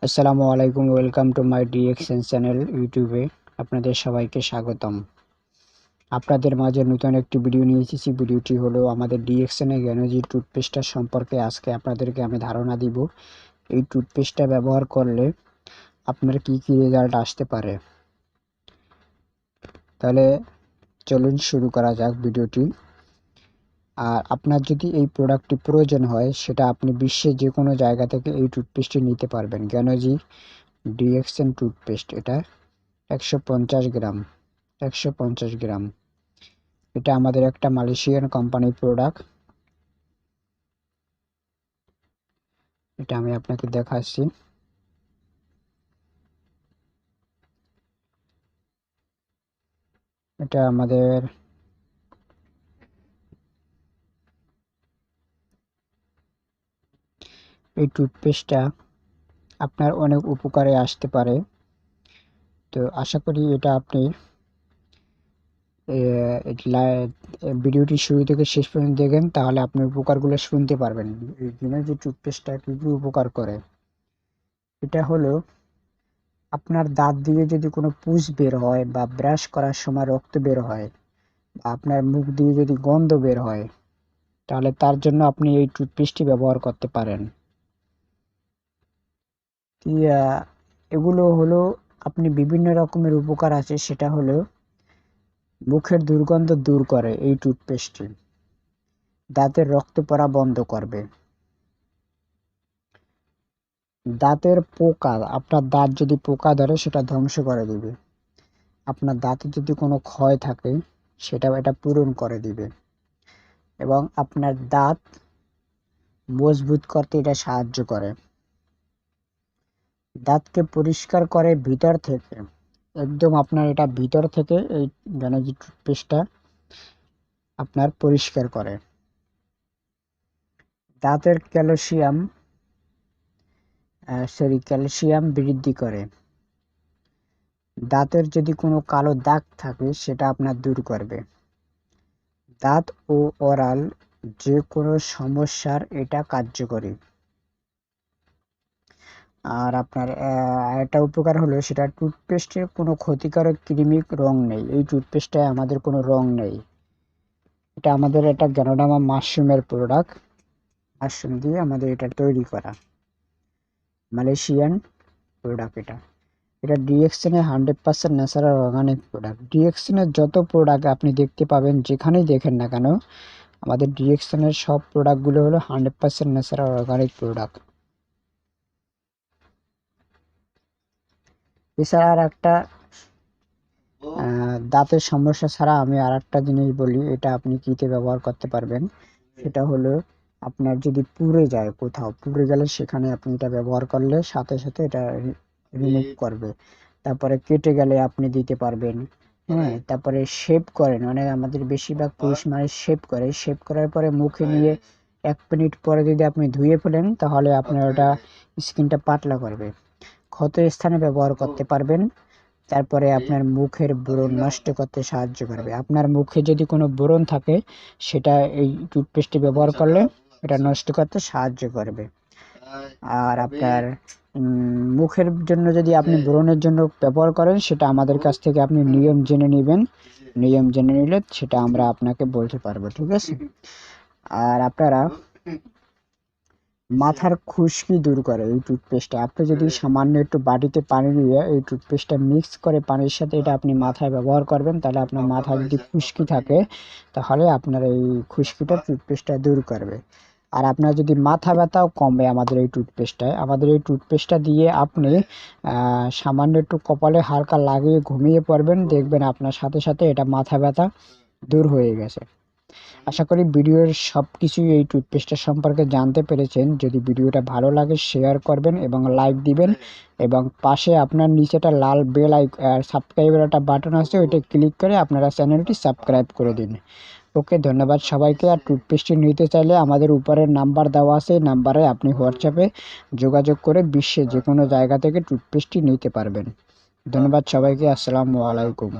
আসসালামু আলাইকুম, welcome to my DXN channel ইউটিউবে। আপনাদের সবাইকে স্বাগতম। আপনাদের মাঝে নতুন একটি ভিডিও নিয়ে এসেছি। ভিডিওটি হলো আমাদের ডিএক্সএন জ্ঞানজি টুথপেস্টটা সম্পর্কে। আজকে আপনাদেরকে আমি ধারণা দিব এই টুথপেস্টটা ব্যবহার করলে আপনার কি কি রেজাল্ট আসতে পারে। তাহলে চলুন শুরু করা যাক ভিডিওটি। আর আপনার যদি এই প্রোডাক্টটি প্রয়োজন হয়, সেটা আপনি বিশ্বের যে কোনো জায়গা থেকে এই টুথপেস্টটি নিতে পারবেন। জ্ঞানজি ডিএক্সএন টুথপেস্ট, এটা 150 গ্রাম। 150 গ্রাম। এটা আমাদের একটা মালয়েশিয়ান কোম্পানির প্রোডাক্ট। এটা আমি আপনাকে দেখাচ্ছি। এটা আমাদের এই টুথপেস্টটা আপনার অনেক উপকারে আসতে পারে। তো আশা করি এটা আপনি ভিডিওটি শুরু থেকে শেষ পর্যন্ত দেখেন, তাহলে আপনি উপকারগুলো শুনতে পারবেন। এই যে টুথপেস্টটা কী কী উপকার করে। এটা হলো, আপনার দাঁত দিয়ে যদি কোনো পুঁজ বের হয় বা ব্রাশ করার সময় রক্ত বের হয়, বা আপনার মুখ দিয়ে যদি গন্ধ বের হয়, তাহলে তার জন্য আপনি এই টুথপেস্টটি ব্যবহার করতে পারেন। এগুলো হলো, আপনি বিভিন্ন রকমের উপকার আছে। সেটা হলো, মুখের দুর্গন্ধ দূর করে এই টুথপেস্টটি, দাঁতের রক্ত পড়া বন্ধ করবে, দাঁতের পোকা, আপনার দাঁত যদি পোকা ধরে সেটা ধ্বংস করে দিবে, আপনার দাঁতে যদি কোনো ক্ষয় থাকে সেটাও এটা পূরণ করে দিবে, এবং আপনার দাঁত মজবুত করতে এটা সাহায্য করে, দাঁতকে পরিষ্কার করে ভিতর থেকে। একদম আপনার এটা ভিতর থেকে এই জ্ঞানজি টুথপেস্টটা আপনার পরিষ্কার করে। দাঁতের ক্যালসিয়াম বৃদ্ধি করে। দাঁতের যদি কোনো কালো দাগ থাকে সেটা আপনার দূর করবে। দাঁত ও ওরাল যে কোনো সমস্যার এটা কার্যকরী। আর আপনার একটা উপকার হলো, সেটা টুথপেস্টের কোনো ক্ষতিকারক কৃমিক রং নেই। এই টুথপেস্টে আমাদের কোনো রং নেই। এটা আমাদের একটা গ্যানোডার্মা মাশরুমের প্রোডাক্ট। মাশরুম দিয়ে আমাদের এটা তৈরি করা মালয়েশিয়ান প্রোডাক্ট। এটা ডিএক্সএন এর 100% ন্যাচারাল অর্গানিক প্রোডাক্ট। ডিএক্সএন এর যত প্রোডাক্ট আপনি দেখতে পাবেন, যেখানেই দেখেন না কেন, আমাদের ডিএক্সএন এর সব প্রোডাক্টগুলো হলো 100% ন্যাচারাল অর্গানিক প্রোডাক্ট। এছাড়া আর একটা দাঁতের সমস্যা ছাড়া আমি আর একটা জিনিস বলি, এটা আপনি কিতে ব্যবহার করতে পারবেন। সেটা হলো, আপনার যদি পুড়ে যায়, কোথাও পুড়ে গেলে সেখানে আপনি এটা ব্যবহার করলে সাথে সাথে এটা রিমুভ করবে। তারপরে কেটে গেলে আপনি দিতে পারবেন। হ্যাঁ, তারপরে শেভ করেন, মানে আমাদের বেশিরভাগ পুরুষ মানুষ শেভ করে, শেভ করার পরে মুখে নিয়ে 1 মিনিট পরে যদি আপনি ধুয়ে ফেলেন, তাহলে আপনার ওটা স্কিনটা পাতলা করবে। ক্ষত স্থানে ব্যবহার করতে পারবেন। তারপরে আপনার মুখের ব্রণ নষ্ট করতে সাহায্য করবে। আপনার মুখে যদি কোনো ব্রণ থাকে, সেটা এই টুথপেস্টটি ব্যবহার করলে এটা নষ্ট করতে সাহায্য করবে। আর আপনার মুখের জন্য যদি আপনি ব্রণের জন্য ব্যবহার করেন, সেটা আমাদের কাছ থেকে আপনি নিয়ম জেনে নেবেন। নিয়ম জেনে নিলে সেটা আমরা আপনাকে বলতে পারবো, ঠিক আছে। আর আপনারা মাথার খুশকি দূর করে এই টুথপেস্টটা। আপনি যদি সামান্য একটু বাটিতে পানি দিয়ে এই টুথপেস্টটা মিক্স করে পানির সাথে এটা আপনি মাথায় ব্যবহার করবেন, তাহলে আপনার মাথায় যদি খুশকি থাকে, তাহলে আপনার এই খুশকিটা টুথপেস্টটা দূর করবে। আর আপনার যদি মাথা ব্যথাও কমবে আমাদের এই টুথপেস্টটা দিয়ে আপনি সামান্য একটু কপালে হালকা লাগিয়ে ঘুমিয়ে পড়বেন, দেখবেন আপনার সাথে সাথে এটা মাথা ব্যথা দূর হয়ে গেছে। আশা করি ভিডিওর সব কিছুই এই টুথপেস্টের সম্পর্কে জানতে পেরেছেন। যদি ভিডিওটা ভালো লাগে শেয়ার করবেন এবং লাইক দিবেন, এবং পাশে আপনার নিচেটা লাল বেল সাবস্ক্রাইবের একটা বাটন আছে, ওইটা ক্লিক করে আপনারা চ্যানেলটি সাবস্ক্রাইব করে দিন। ওকে, ধন্যবাদ সবাইকে। আর টুথপেস্টটি নিতে চাইলে আমাদের উপরের নাম্বার দেওয়া আছে, এই নাম্বারে আপনি হোয়াটসঅ্যাপে যোগাযোগ করে বিশ্বের যে কোনো জায়গা থেকে টুথপেস্টটি নিতে পারবেন। ধন্যবাদ সবাইকে। আসসালামু আলাইকুম।